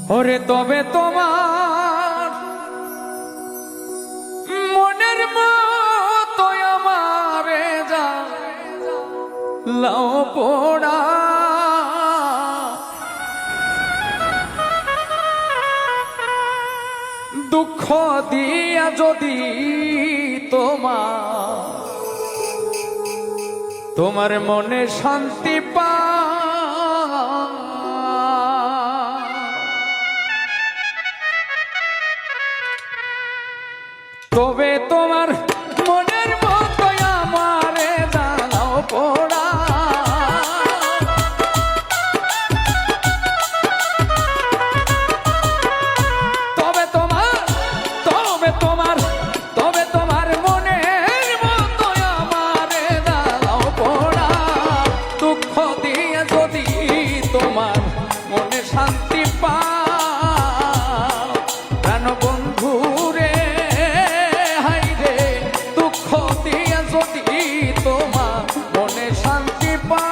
ওরে তবে তোমার মনের মতো আমারে যা লাও পোড়া দুঃখ দিয়া যদি তোমার মনে শান্তি পা তবে তোমার মনের মতো আমারে দাও পোড়া তবে তোমার মনের মতো আমারে দাও পোড়া দুঃখ দিয়ে যদি তোমার মনে শান্তি পা প্রাণ বন্ধু রে তোমার মনে শান্তি পা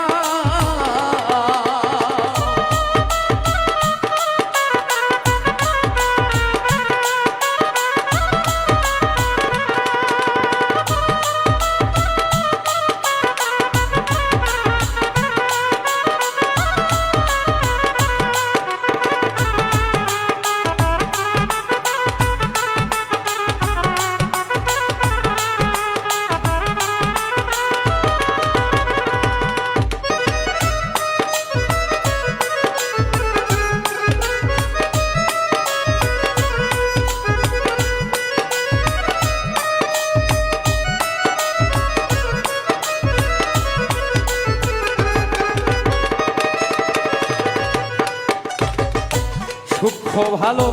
সূক্ষ্ম ভালো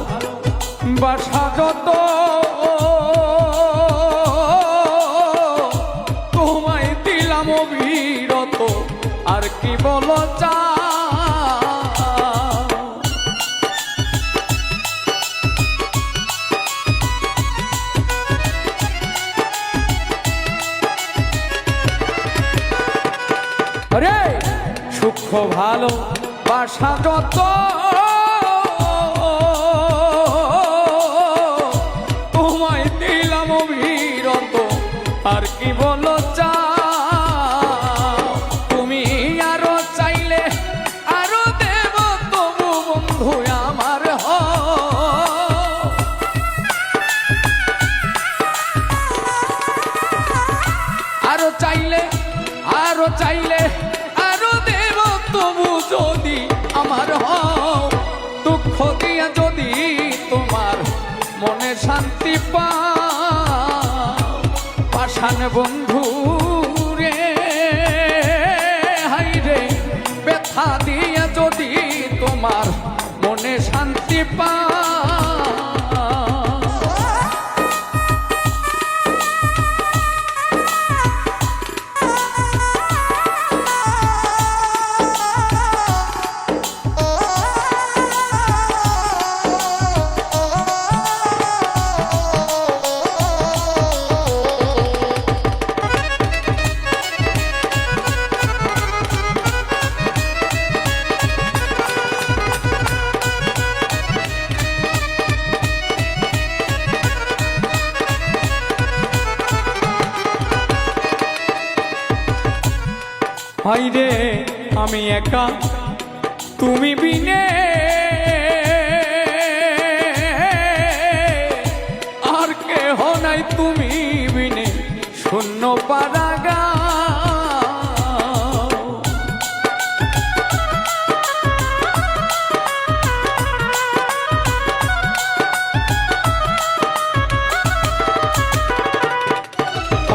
বাসা যত তোমায় দিলাম অবিরত আর কি বলো চা আরে সূক্ষ্ম ভালো বাসা যত আর কি বলো চা তুমি আরো চাইলে আরো দেব তবু বন্ধু আমার আরো চাইলে আরো দেব তবু যদি আমার হও দুঃখ দিয়া যদি তোমার মনে শান্তি পা পাষাণ বন্ধু রে হাই রে ব্যথা দিয়া যদি তোমার মনে শান্তি পা হাই রে আমি একা তুমি বিনে আর কেহ নাই তুমি বিনে শূন্য পারাগা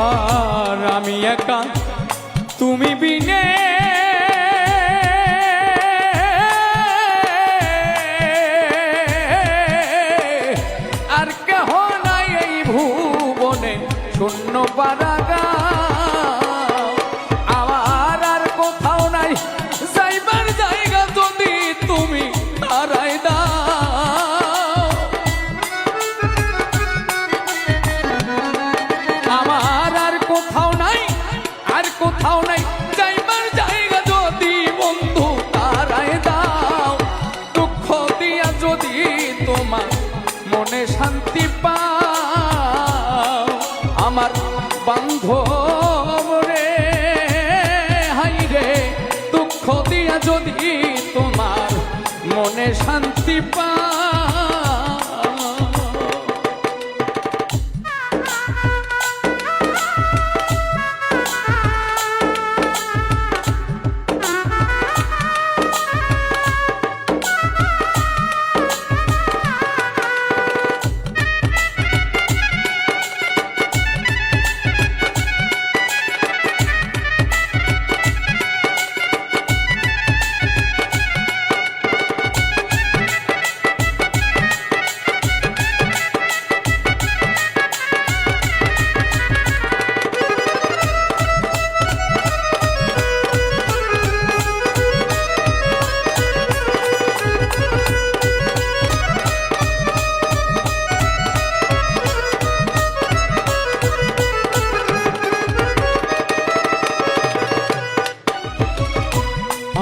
আর আমি একা তুমি বিনে আর কেহ নাই এই ভুবনে শূন্য পারাগা শান্তি পাও আমার বান্ধব রে, হাই রে দুঃখ দিয়া যদি তোমার মনে শান্তি পাও।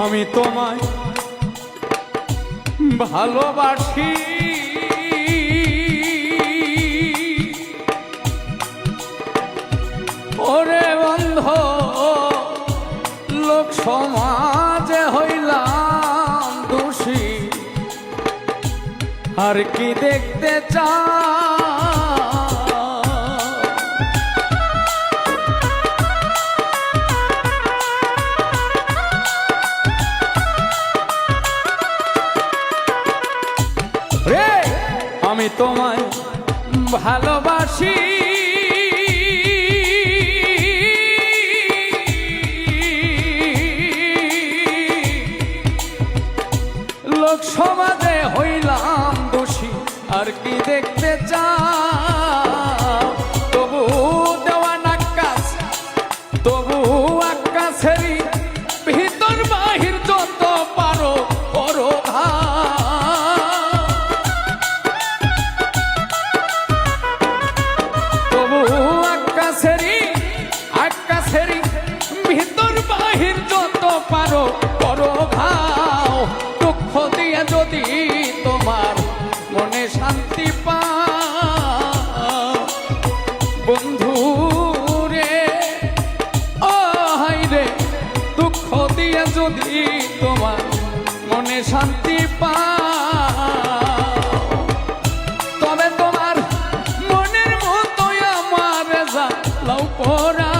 আমি তোমায় ভালোবাসি, ওরে বন্ধ লোক সমাজে হইলাম দোষী, আর কি দেখতে চাও? আমি তোমায় ভালোবাসি, লোক সমাজে হইলাম দোষী, আর কি দেখতে চাও? তবু দেওয়ান আকাশ, তবু আকাশেরই ভিতর বাহির যত পারো করো আকাশেরই ভিতর বাহির যত পারো করো ঘাও। দুঃখ দিয়ে যদি তোমার মনে শান্তি পাও বন্ধু রে, ও হাই রে দুঃখ দিয়ে যদি তোমার মনে শান্তি পাও, তবে তোমার মনের মতো আমার জ্বালাও পোড়া,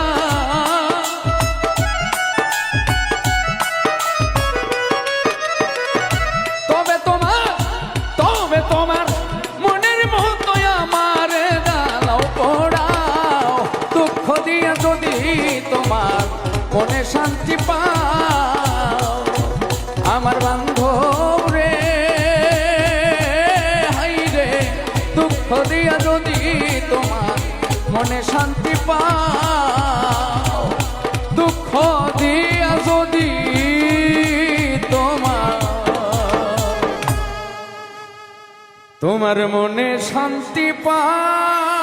তবে তোমার মনের মতো আমার জ্বালাও পোড়াও। দুঃখ দিয়ে যদি তোমার মনে শান্তি পাও আমার বান্ধব রে, হাই রে দুঃখ দিয়া যদি তোমার মনে শান্তি পাও, দুঃখ দিয়া যদি তোমার মনে শান্তি পাও।